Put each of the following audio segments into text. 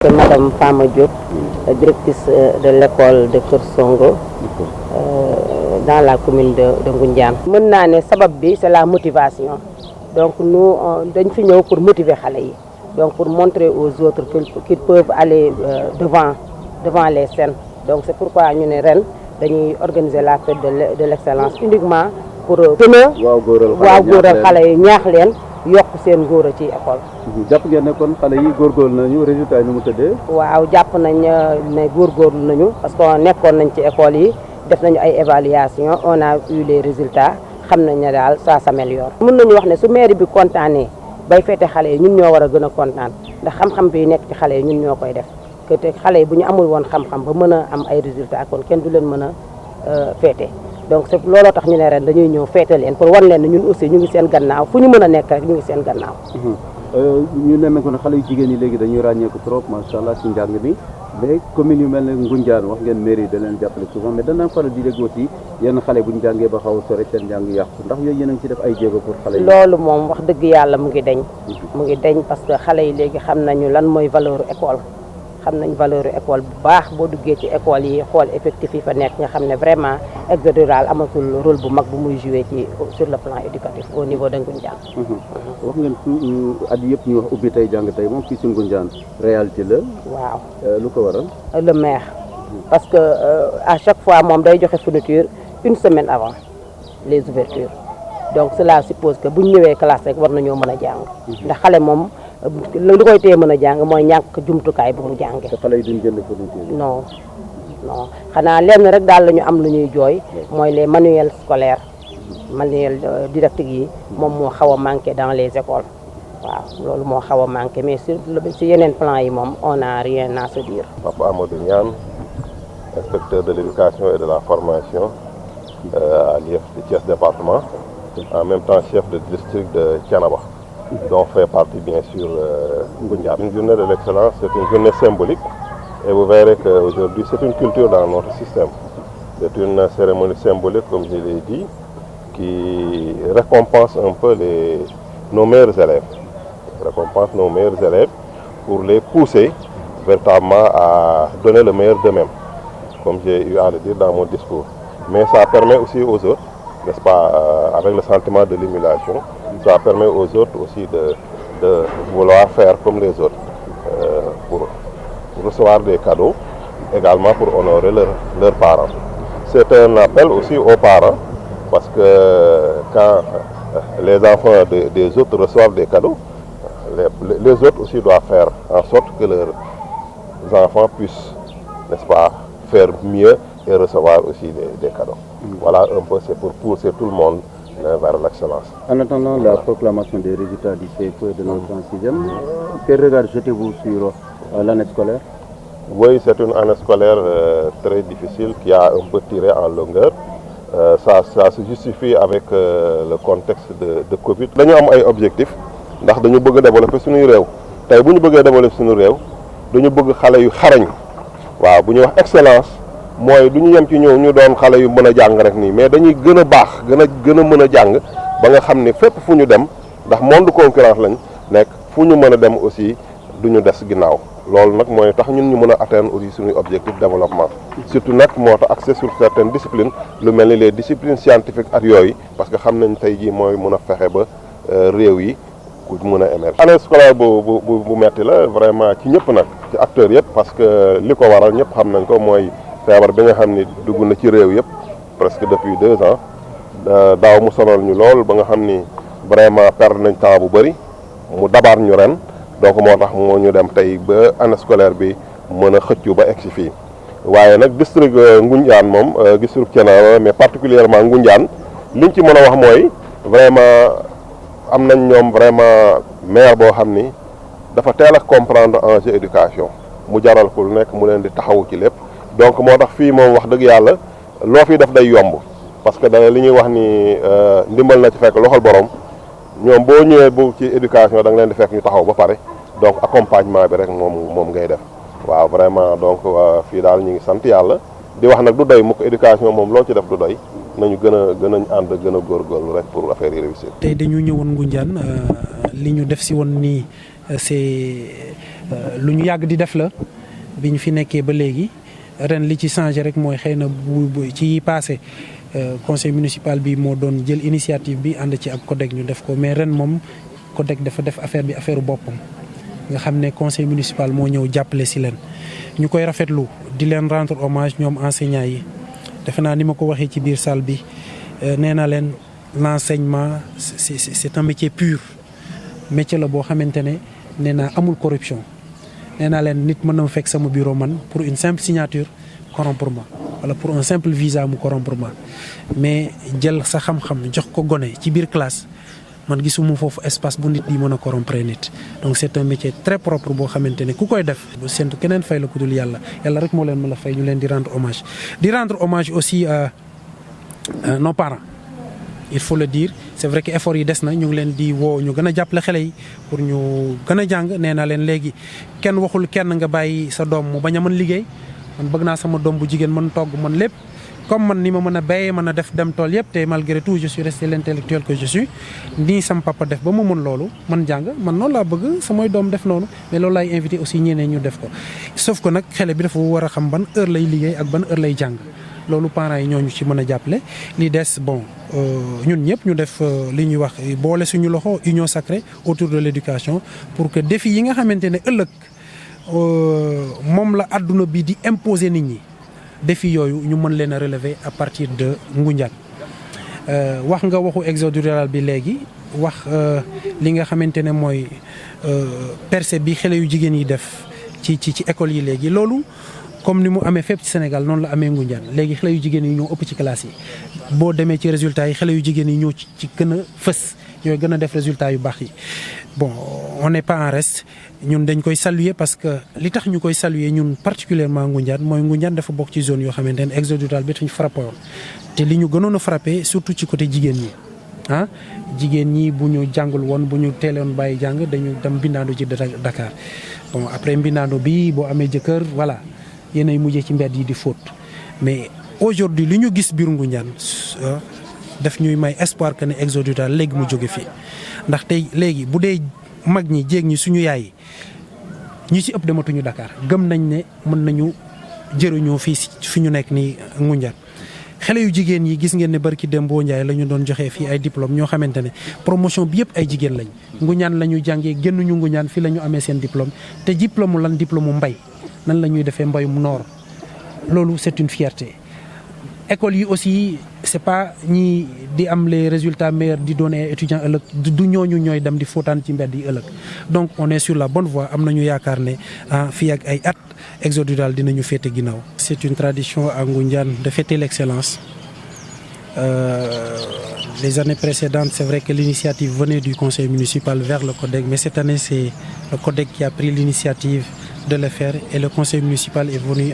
C'est Madame Fama Diop, directrice de l'école de Kër Songo dans la commune de Ngoundiane. mën naa ne sabab bi c'est la motivation donc nous dañ fi ñëw pour motiver xale yi donc pour montrer aux autres qu'ils peuvent aller devant les scènes. Donc c'est pourquoi ñu ne ren dañuy organiser la fête de l'excellence uniquement pour gën a waaw góoral xale yi ñaax leen yokk seen góor a ci école. jàpp ngeen ne kon xale yi góorgóorlu nañu résultat yi ni mu tëddee. waaw jàpp nañ ne góorgóorlu nañu parce que nekkoon nañ ci école yi def nañu ay évaluation on a eu les résultats xam nañ ne daal ça s'améliore. mën nañu wax ne su mairie bi kontaanee bay fete xale yi ñun ñoo war a gën a kontaan ndax xam-xam bi nekk ci xale yi ñun ñoo koy def que te xale yi bu ñu amul woon xam-xam ba mën a am ay résultats kon kenn du leen mën a fete. Donc c'est looloo tax ñu ne ren dañuy ñëw feete leen pour wan leen ne ñun aussi ñu ngi seen gannaaw fu ñu mën a nekk rek ñu ngi seen gannaaw. ñu nemmeeku ne xale yu jigéen ñi léegi dañuy ràññeeku trop macha allah ci njàng mi mais commune yu mel ne Ngoundiane wax ngeen mairie da leen jàppale souvent mais danaa faral di dégg aussi yenn xale bu ñu jàngee ba xaw a sore seen njàng yàqu ndax yooyu yéen a ngi ci def ay jéego pour xale yi. loolu moom wax dëgg yàlla mu ngi deñ parce que xale yi léegi xam nañu lan mooy valeur école. xam nañ valeur école bu baax boo duggee ci école yi xool effectif yi fa nekk nga xam ne vraiment exode rural amatul rôle bu mag bu muy jouer ci sur le plan éducatif au niveau de Ngoundiane. wax ngeen at yëpp ñu wax ubbi tey jàng tey moom fii ci Ngoundiane réalité la. waaw lu ko waral. le maire. parce que à chaque fois moom day joxe fourniture une semaine avant les ouvertures donc cela suppose que bu ñu ñëwee classe rek war nañoo mën a jàng. ndax xale moom. lu koy téye mën a jàng mooy ñàkk jumtukaay bu mu jàngee. te xale yi duñ jënd fourniture. non xanaa lenn rek daal la ñu am lu ñuy jooy mooy les manuels scolaires manuels didactiques yi moom moo xaw a manqué dans les écoles waaw loolu moo xaw a manqué mais sur yeneen plan yi moom on n'a rien à se dire. Papa Amadou Niane, inspecteur de l'éducation et de la formation à l'IEF de Thiès département, en même temps chef de district de Thiénaba, dont fait partie bien sûr Ngoundiane. Une journée de l'excellence, c'est une journée symbolique et vous verrez qu'aujourd'hui c'est une culture dans notre système. C'est une cérémonie symbolique, comme je l'ai dit, qui récompense un peu nos meilleurs élèves. Récompense nos meilleurs élèves pour les pousser véritablement à donner le meilleur d'eux-mêmes, comme j'ai eu à le dire dans mon discours. Mais ça permet aussi aux autres, n'est-ce pas, avec le sentiment de l'émulation, ça permet aux autres aussi de vouloir faire comme les autres, pour recevoir des cadeaux, également pour honorer leurs parents. C'est un appel aussi aux parents, parce que quand les enfants des autres reçoivent des cadeaux, les autres aussi doivent faire en sorte que leurs enfants puissent, n'est-ce pas, faire mieux et recevoir aussi des cadeaux. Voilà un peu, c'est pour pousser tout le monde vers l'excellence. En attendant la proclamation des résultats du CFE de notre en sixième, quel regard jetez-vous sur l'année scolaire? Oui, c'est une année scolaire très difficile qui a un peu tiré en longueur. Ça se justifie avec le contexte de Covid. Nous avons un objectif, nous voulons développer notre réew. Si nous voulons développer notre réew, nous voulons que les enfants soient bu ñu wax excellence mooy du ñu yem ci ñëw ñu doon xale yu mën a jàng rek nii mais dañuy gën a baax gën a mën a jàng ba nga xam ne fépp fu ñu dem ndax monde concurrence lañ nekk fu ñu mën a dem aussi du ñu des ginnaaw loolu nag mooy tax ñun ñu mën a atteindre aussi suñuy objectif développement surtout nag moo tax accès sur certaines disciplines lu mel ni les disciplines scientifiques ak yooyu parce que xam nañ tey jii mooy mën a fexe ba réew yi ku mën a émerger. Année scolaire bu metti la vraiment ci ñëpp nag ci acteurs yëpp parce que li ko waral ñëpp xam nañ ko mooy feebar bi nga xam ni dugg na ci réew yëpp presque depuis 2 ans daaw mu sonal ñu lool ba nga xam ni vraiment perdre nañ temps bu bëri mu dabaat ñu ren donc moo tax moo ñu dem tey ba année scolaire bi mën a xëccu ba egg si fii waaye nag district Ngoundiane moom district Thiénaba mais particulièrement Ngoundiane liñ ci mën a wax mooy vraiment am nañ ñoom vraiment maire boo xam ni dafa teel a comprendre enjeu éducation mu jaral ko lu nekk mu leen di taxawu ci lépp donc moo tax fii moom wax dëgg yàlla loo fi def day yomb parce que da li ñuy wax ni ndimbal na ci fekk loxol borom ñoom boo ñëwee bu ci éducation da nga leen di fekk ñu taxaw ba pare donc accompagnement bi rek moom ngay def waaw vraiment donc fii daal ñu ngi sant yàlla di wax nag du doy mukk éducation moom loo ci def du doy nañu gën a ànd gën a góorgóorlu rek pour affaire yi réussir. tey dañu ñëwoon Ngoundiane li ñu def si woon nii c'est lu ñu yàgg di def la bi ñu fi nekkee ba léegi ren li ci changé rek mooy xëy na bu ci passé conseil municipal bi moo doon jël initiative bi ànd ci ak CODEC ñu def ko mais ren moom CODEC dafa def affaire bi affaire boppam nga xam ne conseil municipal moo ñëw jàppale si leen ñu koy rafetlu di leen rendre hommage ñoom enseignants yi defe naa ni ma ko waxee ci biir salle bi nee naa leen l'enseignement c'est un métier pur métier la boo xamante ne nee naa amul corruption nee naa leen nit mën na ma fekk sama bureau man pour une simple signature corrompre ma wala pour un simple visa mu corrompre ma mais jël sa xam-xam jox ko gone ci biir classe man gisuma foofu espace bu nit di mën a corrompre nit donc c'est un métier très propre boo xamante ne ku koy def bu séntu keneen fay la ku dul yàlla yàlla rek moo leen mën a fay ñu leen di rendre hommage aussi nos parents il faut le dire c'est vrai que effort yi des na ñu ngi leen di woo ñu gën a jàppale xale yi pour ñu gën a jàng nee naa leen léegi kenn waxul kenn nga bàyyi sa doom mu bañ a mën liggéey man bëgg naa sama doom bu jigéen mën togg mën lépp comme man ni ma mën a béyee mën a def dem tool yëpp te malgré tout je suis resté l'intellectuel que je suis nii sama papa def ba ma mën loolu man jàng man noonu laa bëgg samay doom def noonu mais loolu laay invité aussi ñeneen ñu def ko sauf que nag xale bi dafa war a xam ban heure lay liggéey ak ban heure lay jàng loolu parents yi ñooñu ci mën a jàppale li des bon ñun ñëpp ñu def li ñuy wax boole suñu loxo union sacrée autour de l'éducation pour que défi yi nga xamante ne ëllëg moom la àdduna bi di imposer nit ñi défi yooyu ñu mën leen a relever à partir de Ngoundiane wax nga waxu exode rural bi léegi wax li nga xamante ne mooy percée bi xale yu jigéen yi def ci école yi léegi loolu comme ni mu amee fépp ci Sénégal noonu la amee Ngoundiane léegi xale yu jigéen yi ñoo ëpp ci classe yi boo demee ci résultats yi xale yu jigéen yi ñoo ci gën a fës ñooy gën a def résultats yu baax yi bon on n'est pas en reste ñun dañ koy saluer parce que li tax ñu koy saluer ñun particulièrement Ngoundiane mooy Ngoundiane dafa bokk ci zone yoo xamante ne exode rural bi dañu frappé woon te li ñu gënoon a frappé surtout ci côté jigéen ñi jigéen ñi bu ñu jàngul woon bu ñu teeloon bàyyi jàng dañu dem mbindaandu ci Dakar bon après mbindaandu bi boo amee jëkkër voilà yéenay mujjee ci mbedd yi di fóot mais aujourd'hui li ñu gis biir Ngoundiane daf ñuy may espoir que ne exode rural léegi mu jóge fii ndax tey léegi bu dee mag ñi jéeg ñi suñu yaay yi ñi ci ëpp dematuñu Dakar gëm nañ ne mën nañu jëriñoo fii fi ñu nekk nii Ngoundiane xale yu jigéen yi gis ngeen ne barki Dembo Ndiaye la ñu doon joxee fii ay diplôme ñoo xamante ne promotion bi yëpp ay jigéen lañ Ngoundiane la ñu jàngee génnuñu Ngoundiane fii la ñu amee seen diplôme te diplôme lan diplôme mbay nan la ñuy defee mbayum noor loolu c'est une fierté école yi aussi c'est pas ñi di am les résultats meilleurs di doon ay étudiants ëllëg du ñooñu ñooy dem di fóotaan ci mbedd yi ëllëg donc on est sur la bonne voie am nañu yaakaar ne fii ak ay at exode rural dinañu féete ginnaaw. c'est une tradition à Ngoundiane de fêter l'excellence. Les années précédentes, c'est vrai que l'initiative venait du conseil municipal vers le CODEC, mais cette année, c'est le CODEC qui a pris l'initiative de le faire et le conseil municipal est venu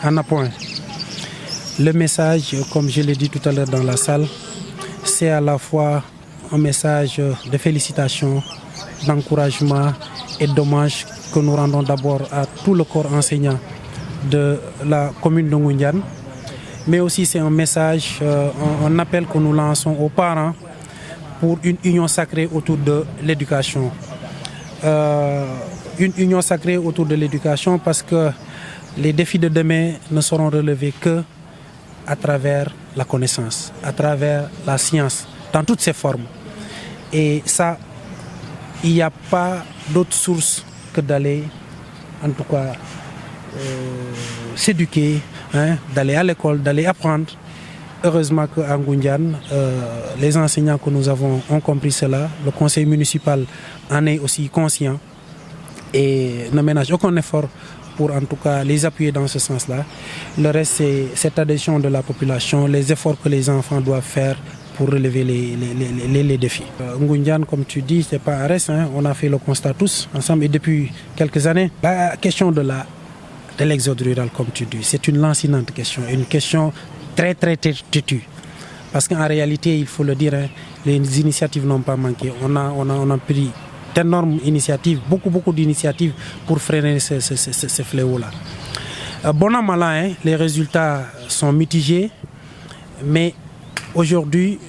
en appoint. Le message, comme je l'ai dit tout à l'heure dans la salle, c'est à la fois un message de félicitations, d'encouragement et d'hommage que nous rendons d'abord à tout le corps enseignant de la commune de Ngoundiane. Mais aussi c'est un message, un appel que nous lançons aux parents pour une union sacrée autour de l'éducation. Une union sacrée autour de l'éducation parce que les défis de demain ne seront relevés que à travers la connaissance, à travers la science, dans toutes ses formes. Et ça, il n'y a pas d'autre source que d'aller, en tout cas, s'éduquer, d'aller à l'école, d'aller apprendre. Heureusement qu'à Ngoundiane, les enseignants que nous avons ont compris cela. Le conseil municipal en est aussi conscient et ne ménage aucun effort pour en tout cas les appuyer dans ce sens-là. Le reste, c'est cette adhésion de la population, les efforts que les enfants doivent faire pour relever les défis. Ngoundiane, comme tu dis, c'est pas un reste, on a fait le constat tous ensemble et depuis quelques années. La question de l'exode rural, comme tu dis, c'est une lancinante question, une question très têtue. Parce qu'en réalité, il faut le dire, les initiatives n'ont pas manqué. On a pris d'énormes initiatives, beaucoup d'initiatives pour freiner ce fléau-là. Bon an, mal an, les résultats sont mitigés, mais aujourd'hui,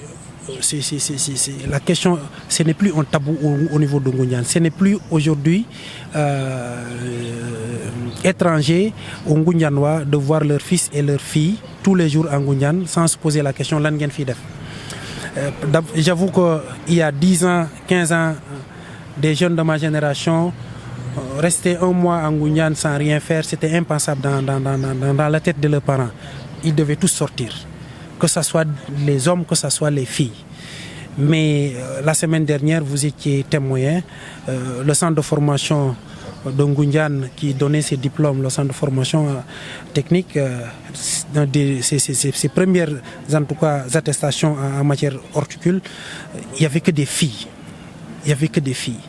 la question, ce n'est plus un tabou au niveau de Ngoundiane. Ce n'est plus aujourd'hui étranger aux Ngoundianois de voir leurs fils et leurs filles tous les jours en Ngoundiane sans se poser la question lan ngeen fi def. J'avoue qu'il y a 10 ans, 15 ans, des jeunes de ma génération rester un mois en Ngoundiane sans rien faire, c'était impensable dans la tête de leurs parents. Ils devaient tous sortir, que ce soit les hommes, que ce soit les filles. Mais la semaine dernière, vous étiez témoin, le centre de formation de Ngoundiane qui donnait ses diplômes, le centre de formation technique, ses premières en tout cas, attestations en matière horticole, il n'y avait que des filles. Il n'y avait que des filles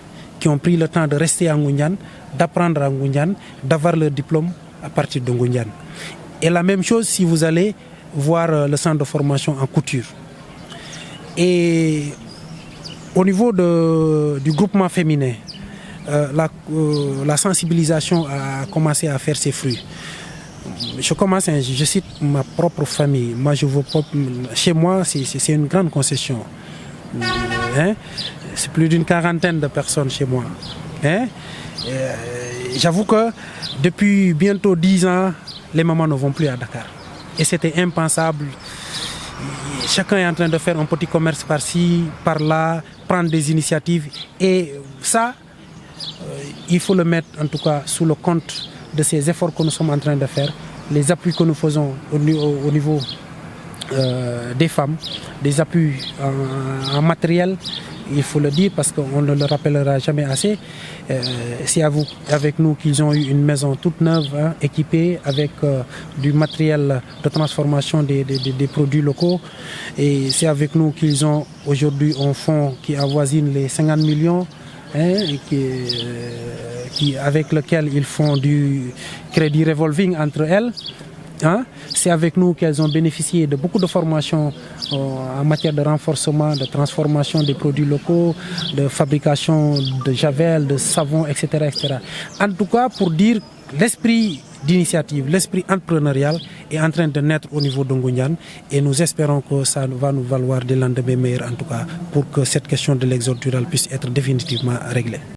qui ont pris le temps de rester en Ngoundiane, d'apprendre en Ngoundiane, d'avoir leur diplôme à partir de Ngoundiane. Et la même chose si vous allez voir le centre de formation en couture. Et au niveau du groupement féminin, la sensibilisation a commencé à faire ses fruits. Je cite ma propre famille. Moi, chez moi, c'est une grande concession. C'est plus d'une quarantaine de personnes chez moi. J'avoue que depuis bientôt 10 ans, les mamans ne vont plus à Dakar. Et c'était impensable. Chacun est en train de faire un petit commerce par-ci, par-là, prendre des initiatives. Et ça, il faut le mettre en tout cas sous le compte de ces efforts que nous sommes en train de faire, les appuis que nous faisons au niveau des femmes, des appuis en matériel, il faut le dire parce qu'on ne le rappellera jamais assez. C'est avec nous qu'ils ont eu une maison toute neuve, équipée avec du matériel de transformation des produits locaux. Et c'est avec nous qu'ils ont aujourd'hui un fonds qui avoisine les 50 millions. Avec lequel ils font du crédit revolving entre elles. C'est avec nous qu'elles ont bénéficié de beaucoup de formations en matière de renforcement, de transformation des produits locaux, de fabrication de javel, de savon, etc., etc. En tout cas, pour dire l'esprit d'initiative, l'esprit entrepreneurial est en train de naître au niveau de Ngoundiane et nous espérons que ça va nous valoir des lendemains meilleurs en tout cas pour que cette question de l'exode rural puisse être définitivement réglée.